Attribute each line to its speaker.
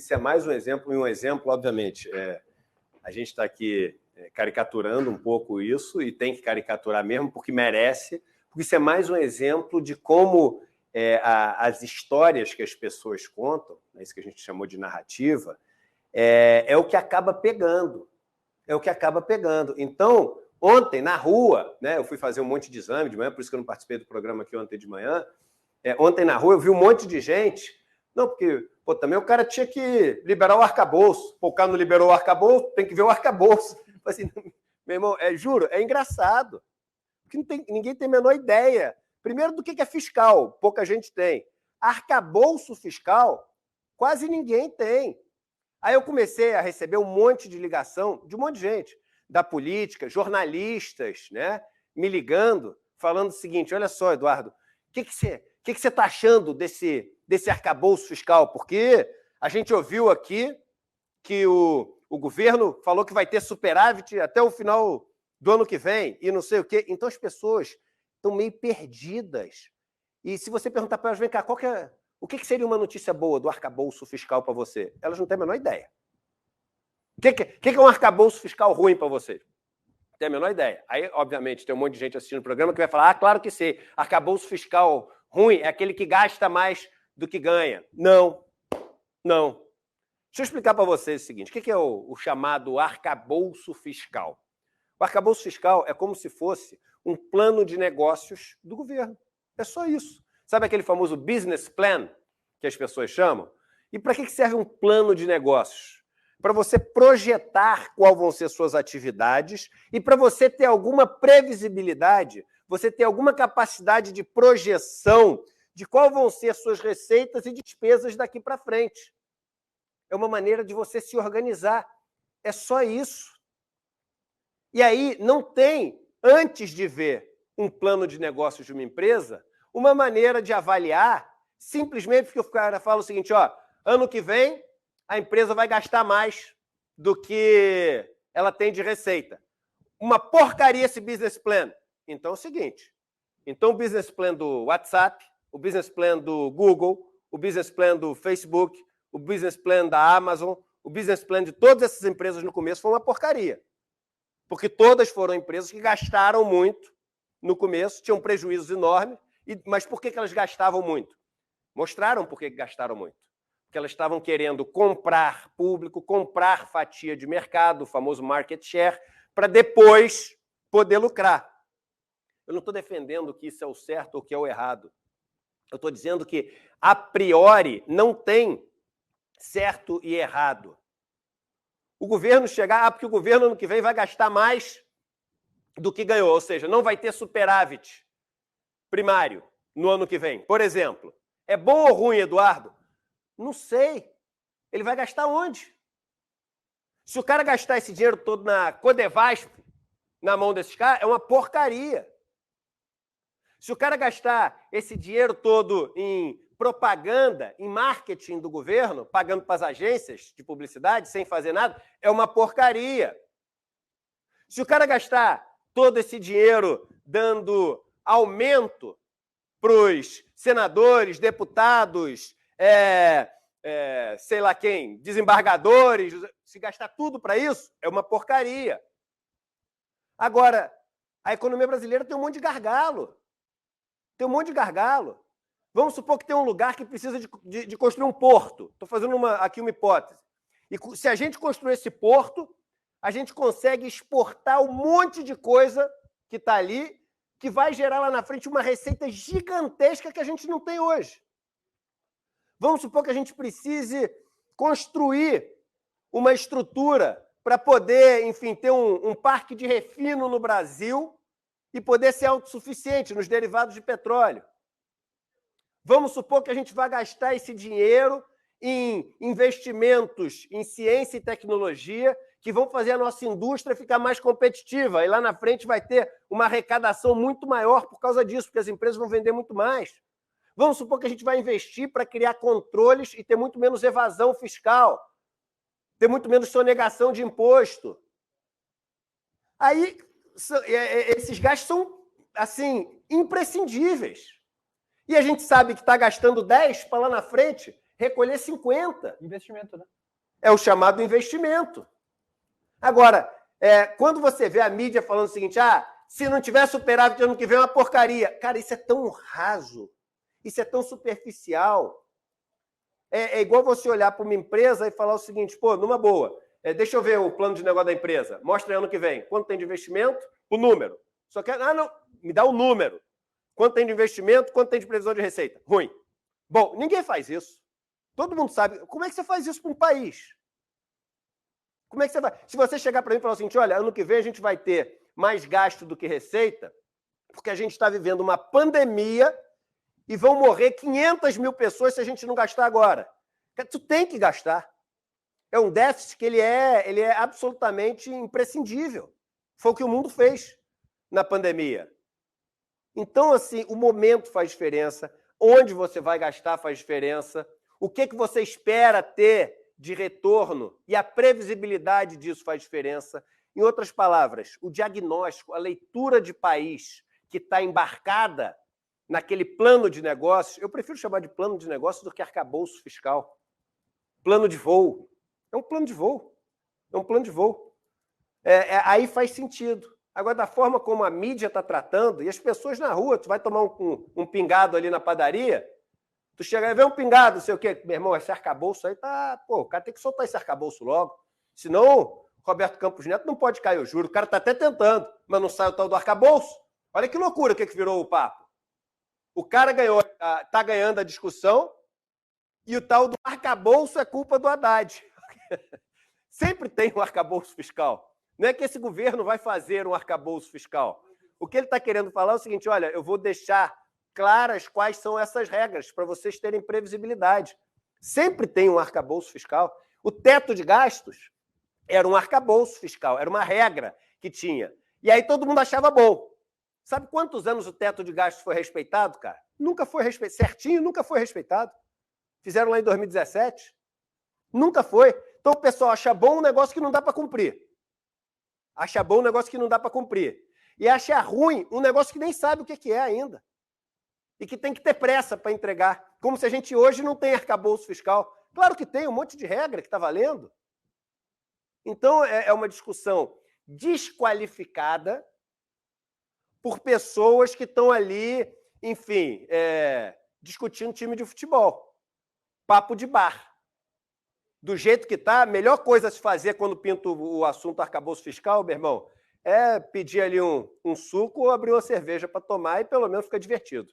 Speaker 1: isso é mais um exemplo, e um exemplo, obviamente, a gente está aqui caricaturando um pouco isso, e tem que caricaturar mesmo, porque merece, porque isso é mais um exemplo de como as histórias que as pessoas contam, isso que a gente chamou de narrativa, é o que acaba pegando. É o que acaba pegando. Então, ontem, na rua, né, eu fui fazer um monte de exame de manhã, por isso que eu não participei do programa aqui ontem de manhã. Ontem, na rua, eu vi um monte de gente. Não, porque também o cara tinha que liberar o arcabouço. O cara não liberou o arcabouço, tem que ver o arcabouço. Assim, meu irmão, juro, é engraçado. Porque ninguém tem a menor ideia. Primeiro, do que é fiscal, pouca gente tem. Arcabouço fiscal, quase ninguém tem. Aí eu comecei a receber um monte de ligação de um monte de gente, da política, jornalistas, né, me ligando, falando o seguinte: olha só, Eduardo, o que você está achando desse arcabouço fiscal? Porque a gente ouviu aqui que o governo falou que vai ter superávit até o final do ano que vem, e não sei o quê. Então as pessoas estão meio perdidas. E se você perguntar para elas, vem cá, o que seria uma notícia boa do arcabouço fiscal para você? Elas não têm a menor ideia. O que é um arcabouço fiscal ruim para você? Não tem a menor ideia. Aí, obviamente, tem um monte de gente assistindo o programa que vai falar: claro que sei, arcabouço fiscal ruim é aquele que gasta mais do que ganha. Não. Deixa eu explicar para vocês o seguinte: o que é o chamado arcabouço fiscal? O arcabouço fiscal é como se fosse um plano de negócios do governo. É só isso. Sabe aquele famoso business plan que as pessoas chamam? E para que serve um plano de negócios? Para você projetar quais vão ser suas atividades e para você ter alguma previsibilidade, você ter alguma capacidade de projeção de quais vão ser suas receitas e despesas daqui para frente. É uma maneira de você se organizar. É só isso. E aí não tem, antes de ver um plano de negócios de uma empresa, uma maneira de avaliar, simplesmente porque o cara fala o seguinte: ano que vem a empresa vai gastar mais do que ela tem de receita. Uma porcaria esse business plan. Então é o seguinte: então o business plan do WhatsApp, o business plan do Google, o business plan do Facebook, o business plan da Amazon, o business plan de todas essas empresas no começo foi uma porcaria. Porque todas foram empresas que gastaram muito no começo, tinham prejuízos enormes. Mas por que elas gastavam muito? Mostraram por que gastaram muito. Porque elas estavam querendo comprar público, comprar fatia de mercado, o famoso market share, para depois poder lucrar. Eu não estou defendendo que isso é o certo ou que é o errado. Eu estou dizendo que, a priori, não tem certo e errado. O governo chegar, porque o governo ano que vem vai gastar mais do que ganhou, ou seja, não vai ter superávit primário no ano que vem. Por exemplo, é bom ou ruim, Eduardo? Não sei. Ele vai gastar onde? Se o cara gastar esse dinheiro todo na Codevasp, na mão desses caras, é uma porcaria. Se o cara gastar esse dinheiro todo em propaganda, em marketing do governo, pagando para as agências de publicidade, sem fazer nada, é uma porcaria. Se o cara gastar todo esse dinheiro dando aumento para os senadores, deputados, sei lá quem, desembargadores, se gastar tudo para isso, é uma porcaria. Agora, a economia brasileira tem um monte de gargalo. Vamos supor que tem um lugar que precisa de construir um porto. Estou fazendo aqui uma hipótese. E se a gente construir esse porto, a gente consegue exportar um monte de coisa que está ali, que vai gerar lá na frente uma receita gigantesca que a gente não tem hoje. Vamos supor que a gente precise construir uma estrutura para poder, enfim, ter um parque de refino no Brasil e poder ser autossuficiente nos derivados de petróleo. Vamos supor que a gente vai gastar esse dinheiro em investimentos em ciência e tecnologia que vão fazer a nossa indústria ficar mais competitiva. E lá na frente vai ter uma arrecadação muito maior por causa disso, porque as empresas vão vender muito mais. Vamos supor que a gente vai investir para criar controles e ter muito menos evasão fiscal, ter muito menos sonegação de imposto. Aí, esses gastos são, assim, imprescindíveis. E a gente sabe que está gastando 10 para lá na frente recolher 50.
Speaker 2: Investimento, né?
Speaker 1: É o chamado investimento. Agora, quando você vê a mídia falando o seguinte, se não tiver superávit ano que vem é uma porcaria. Cara, isso é tão raso, isso é tão superficial. É igual você olhar para uma empresa e falar o seguinte, pô, numa boa, deixa eu ver o plano de negócio da empresa, mostra aí ano que vem, quanto tem de investimento, o número. Só quer, não, me dá o número. Quanto tem de investimento, quanto tem de previsão de receita. Ruim. Bom, ninguém faz isso. Todo mundo sabe. Como é que você faz isso para um país? Como é que você vai? Se você chegar para mim e falar o seguinte, olha, ano que vem a gente vai ter mais gasto do que receita, porque a gente está vivendo uma pandemia e vão morrer 500 mil pessoas se a gente não gastar agora. Tu tem que gastar. É um déficit que ele é absolutamente imprescindível. Foi o que o mundo fez na pandemia. Então, assim, o momento faz diferença, onde você vai gastar faz diferença, o que você espera ter de retorno e a previsibilidade disso faz diferença. Em outras palavras, o diagnóstico, a leitura de país que está embarcada naquele plano de negócios, eu prefiro chamar de plano de negócios do que arcabouço fiscal. Plano de voo. É um plano de voo. É um plano de voo. Aí faz sentido. Agora, da forma como a mídia está tratando, e as pessoas na rua, tu vai tomar um pingado ali na padaria, tu chega e vê um pingado, não sei o quê, meu irmão, esse arcabouço aí tá... Pô, o cara tem que soltar esse arcabouço logo. Senão, Roberto Campos Neto não pode cair, eu juro. O cara tá até tentando, mas não sai o tal do arcabouço. Olha que loucura que virou o papo. O cara tá ganhando a discussão e o tal do arcabouço é culpa do Haddad. Sempre tem um arcabouço fiscal. Não é que esse governo vai fazer um arcabouço fiscal. O que ele está querendo falar é o seguinte, olha, eu vou deixar claras quais são essas regras para vocês terem previsibilidade. Sempre tem um arcabouço fiscal. O teto de gastos era um arcabouço fiscal, era uma regra que tinha. E aí todo mundo achava bom. Sabe quantos anos o teto de gastos foi respeitado, cara? Nunca foi respeitado. Certinho, nunca foi respeitado. Fizeram lá em 2017. Nunca foi. Então o pessoal acha bom um negócio que não dá para cumprir. Acha bom um negócio que não dá para cumprir. E acha ruim um negócio que nem sabe o que é ainda. E que tem que ter pressa para entregar. Como se a gente hoje não tem arcabouço fiscal. Claro que tem um monte de regra que está valendo. Então é uma discussão desqualificada por pessoas que estão ali, enfim, discutindo time de futebol. Papo de bar. Do jeito que está, a melhor coisa a se fazer quando pinta o assunto arcabouço fiscal, meu irmão, é pedir ali um suco ou abrir uma cerveja para tomar e pelo menos fica divertido.